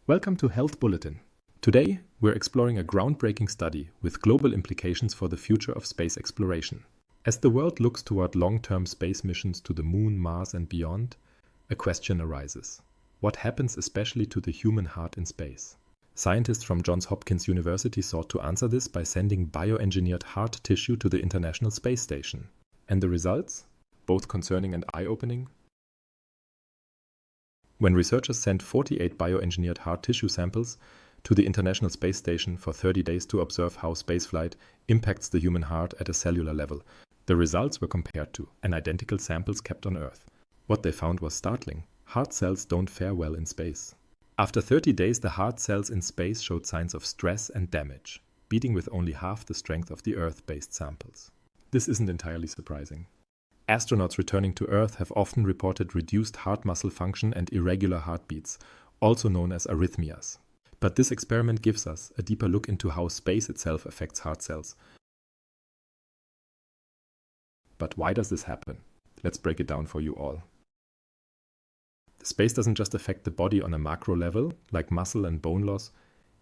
Welcome to Health Bulletin. Today, we're exploring a groundbreaking study with global implications for the future of space exploration. As the world looks toward long-term space missions to the Moon, Mars, and beyond, a question arises. What happens especially to the human heart in space? Scientists from Johns Hopkins University sought to answer this by sending bioengineered heart tissue to the International Space Station. And the results? Both concerning and eye-opening. When researchers sent 48 bioengineered heart tissue samples to the International Space Station for 30 days to observe how spaceflight impacts the human heart at a cellular level, the results were compared to identical samples kept on Earth. What they found was startling. Heart cells don't fare well in space. After 30 days, the heart cells in space showed signs of stress and damage, beating with only half the strength of the Earth-based samples. This isn't entirely surprising. Astronauts returning to Earth have often reported reduced heart muscle function and irregular heartbeats, also known as arrhythmias. But this experiment gives us a deeper look into how space itself affects heart cells. But why does this happen? Let's break it down for you all. Space doesn't just affect the body on a macro level, like muscle and bone loss,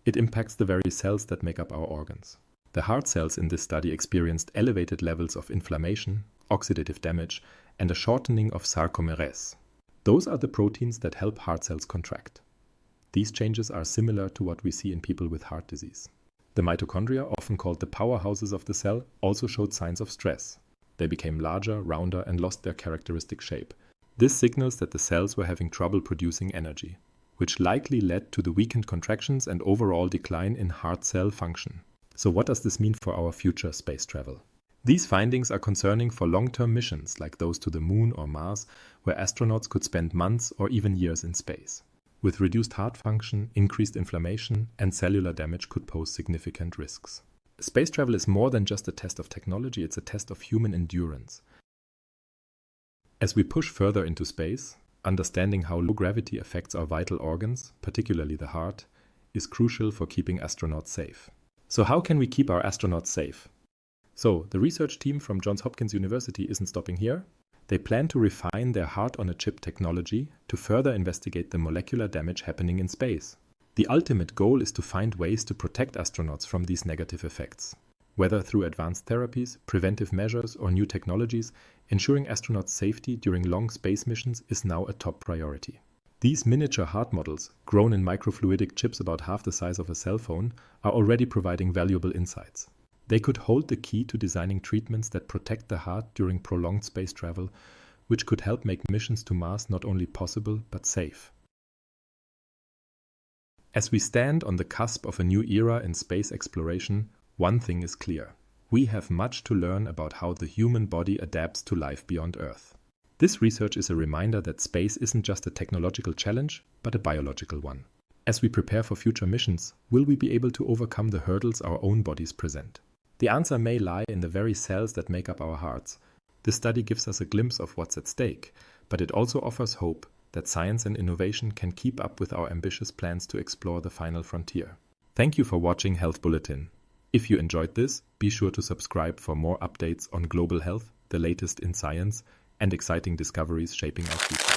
it impacts the very cells that make up our organs. The heart cells in this study experienced elevated levels of inflammation, oxidative damage, and a shortening of sarcomeres. Those are the proteins that help heart cells contract. These changes are similar to what we see in people with heart disease. The mitochondria, often called the powerhouses of the cell, also showed signs of stress. They became larger, rounder, and lost their characteristic shape. This signals that the cells were having trouble producing energy, which likely led to the weakened contractions and overall decline in heart cell function. So what does this mean for our future space travel? These findings are concerning for long-term missions like those to the Moon or Mars, where astronauts could spend months or even years in space. With reduced heart function, increased inflammation, and cellular damage could pose significant risks. Space travel is more than just a test of technology, it's a test of human endurance. As we push further into space, understanding how low gravity affects our vital organs, particularly the heart, is crucial for keeping astronauts safe. So how can we keep our astronauts safe? So, the research team from Johns Hopkins University isn't stopping here. They plan to refine their heart-on-a-chip technology to further investigate the molecular damage happening in space. The ultimate goal is to find ways to protect astronauts from these negative effects. Whether through advanced therapies, preventive measures, or new technologies, ensuring astronauts' safety during long space missions is now a top priority. These miniature heart models, grown in microfluidic chips about half the size of a cell phone, are already providing valuable insights. They could hold the key to designing treatments that protect the heart during prolonged space travel, which could help make missions to Mars not only possible, but safe. As we stand on the cusp of a new era in space exploration, one thing is clear. We have much to learn about how the human body adapts to life beyond Earth. This research is a reminder that space isn't just a technological challenge, but a biological one. As we prepare for future missions, will we be able to overcome the hurdles our own bodies present? The answer may lie in the very cells that make up our hearts. This study gives us a glimpse of what's at stake, but it also offers hope that science and innovation can keep up with our ambitious plans to explore the final frontier. Thank you for watching Health Bulletin. If you enjoyed this, be sure to subscribe for more updates on global health, the latest in science, and exciting discoveries shaping our future.